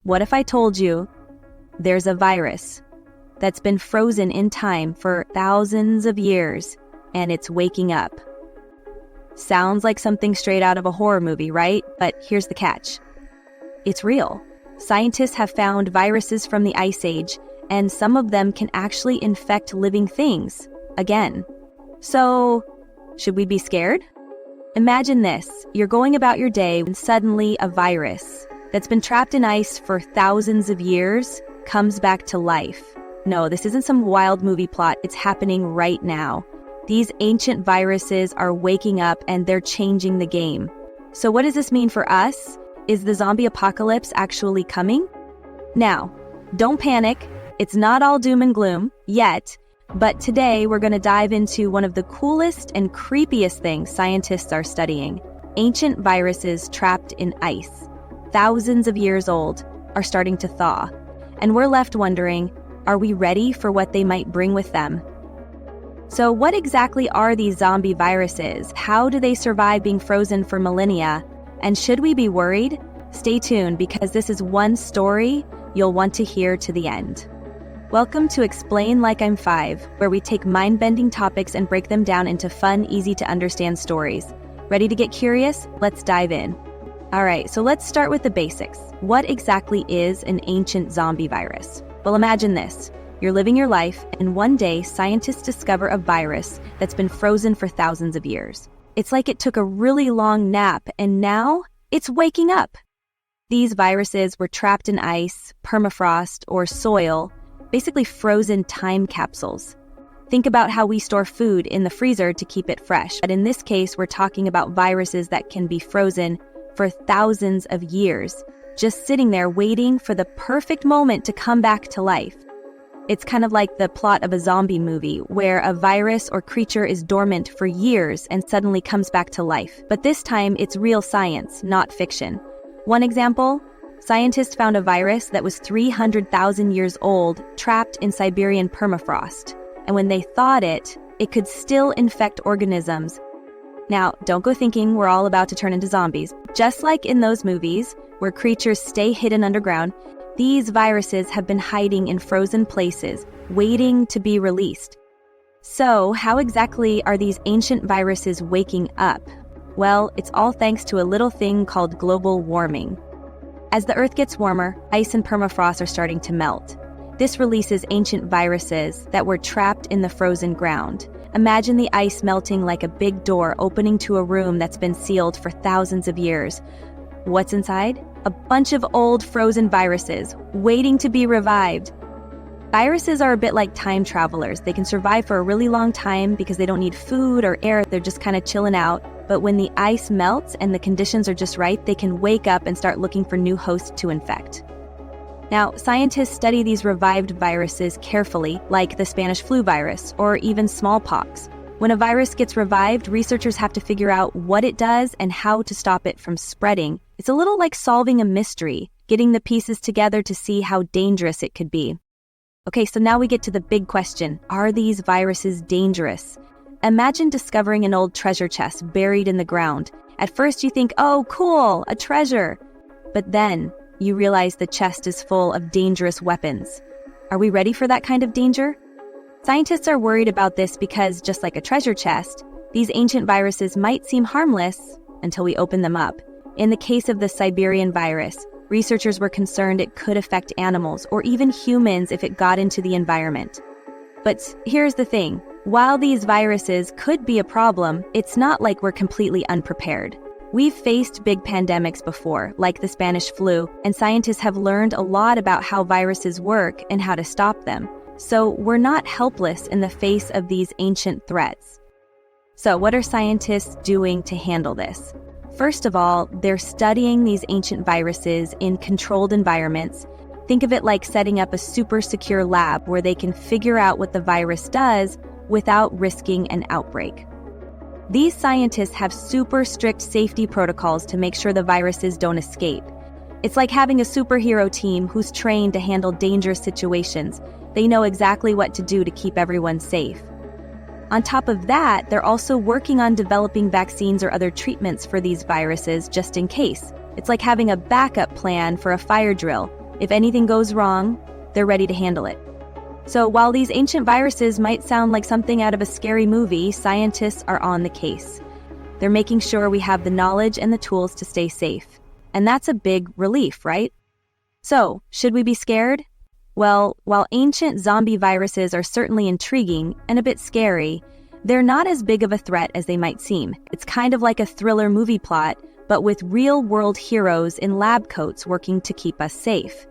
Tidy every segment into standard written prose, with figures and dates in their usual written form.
What if I told you there's a virus that's been frozen in time for thousands of years and it's waking up? Sounds like something straight out of a horror movie, right? But here's the catch. It's real. Scientists have found viruses from the Ice Age, and some of them can actually infect living things again. So, should we be scared? Imagine this. You're going about your day when suddenly a virus that's been trapped in ice for thousands of years comes back to life. No, this isn't some wild movie plot. It's happening right now. These ancient viruses are waking up and they're changing the game. So what does this mean for us? Is the zombie apocalypse actually coming? Now, don't panic. It's not all doom and gloom yet, but today we're going to dive into one of the coolest and creepiest things scientists are studying. Ancient viruses trapped in ice, thousands of years old, are starting to thaw. And we're left wondering, are we ready for what they might bring with them? So what exactly are these zombie viruses? How do they survive being frozen for millennia? And should we be worried? Stay tuned because this is one story you'll want to hear to the end. Welcome to Explain Like I'm 5, where we take mind-bending topics and break them down into fun, easy-to-understand stories. Ready to get curious? Let's dive in. All right, so let's start with the basics. What exactly is an ancient zombie virus? Well, imagine this. You're living your life, and one day, scientists discover a virus that's been frozen for thousands of years. It's like it took a really long nap, and now it's waking up. These viruses were trapped in ice, permafrost, or soil, basically frozen time capsules. Think about how we store food in the freezer to keep it fresh. But in this case, we're talking about viruses that can be frozen for thousands of years, just sitting there waiting for the perfect moment to come back to life. It's kind of like the plot of a zombie movie, where a virus or creature is dormant for years and suddenly comes back to life. But this time, it's real science, not fiction. One example, scientists found a virus that was 300,000 years old, trapped in Siberian permafrost. And when they thawed it, it could still infect organisms. Now, don't go thinking we're all about to turn into zombies. Just like in those movies, where creatures stay hidden underground, these viruses have been hiding in frozen places, waiting to be released. So, how exactly are these ancient viruses waking up? Well, it's all thanks to a little thing called global warming. As the Earth gets warmer, ice and permafrost are starting to melt. This releases ancient viruses that were trapped in the frozen ground. Imagine the ice melting like a big door opening to a room that's been sealed for thousands of years. What's inside? A bunch of old frozen viruses, waiting to be revived. Viruses are a bit like time travelers. They can survive for a really long time because they don't need food or air. They're just kind of chilling out. But when the ice melts and the conditions are just right, they can wake up and start looking for new hosts to infect. Now, scientists study these revived viruses carefully, like the Spanish flu virus or even smallpox. When a virus gets revived, researchers have to figure out what it does and how to stop it from spreading. It's a little like solving a mystery, getting the pieces together to see how dangerous it could be. Okay, so now we get to the big question. Are these viruses dangerous? Imagine discovering an old treasure chest buried in the ground. At first you think, oh, cool, a treasure. But then you realize the chest is full of dangerous weapons. Are we ready for that kind of danger? Scientists are worried about this because, just like a treasure chest, these ancient viruses might seem harmless until we open them up. In the case of the Siberian virus, researchers were concerned it could affect animals or even humans if it got into the environment. But here's the thing. While these viruses could be a problem, it's not like we're completely unprepared. We've faced big pandemics before, like the Spanish flu, and scientists have learned a lot about how viruses work and how to stop them. So we're not helpless in the face of these ancient threats. So what are scientists doing to handle this? First of all, they're studying these ancient viruses in controlled environments. Think of it like setting up a super secure lab where they can figure out what the virus does without risking an outbreak. These scientists have super strict safety protocols to make sure the viruses don't escape. It's like having a superhero team who's trained to handle dangerous situations. They know exactly what to do to keep everyone safe. On top of that, they're also working on developing vaccines or other treatments for these viruses just in case. It's like having a backup plan for a fire drill. If anything goes wrong, they're ready to handle it. So while these ancient viruses might sound like something out of a scary movie, scientists are on the case. They're making sure we have the knowledge and the tools to stay safe. And that's a big relief, right? So, should we be scared? Well, while ancient zombie viruses are certainly intriguing and a bit scary, they're not as big of a threat as they might seem. It's kind of like a thriller movie plot, but with real-world heroes in lab coats working to keep us safe.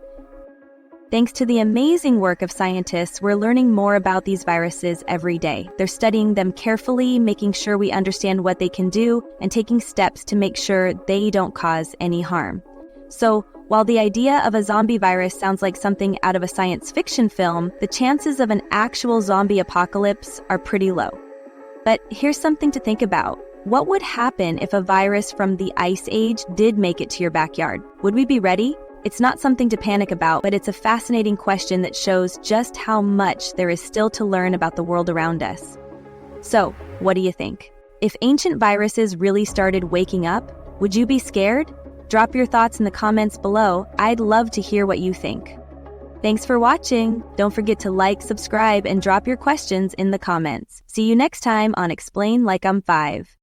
Thanks to the amazing work of scientists, we're learning more about these viruses every day. They're studying them carefully, making sure we understand what they can do, and taking steps to make sure they don't cause any harm. So, while the idea of a zombie virus sounds like something out of a science fiction film, the chances of an actual zombie apocalypse are pretty low. But here's something to think about. What would happen if a virus from the Ice Age did make it to your backyard? Would we be ready? It's not something to panic about, but it's a fascinating question that shows just how much there is still to learn about the world around us. So, what do you think? If ancient viruses really started waking up, would you be scared? Drop your thoughts in the comments below. I'd love to hear what you think. Thanks for watching. Don't forget to like, subscribe, and drop your questions in the comments. See you next time on Explain Like I'm 5.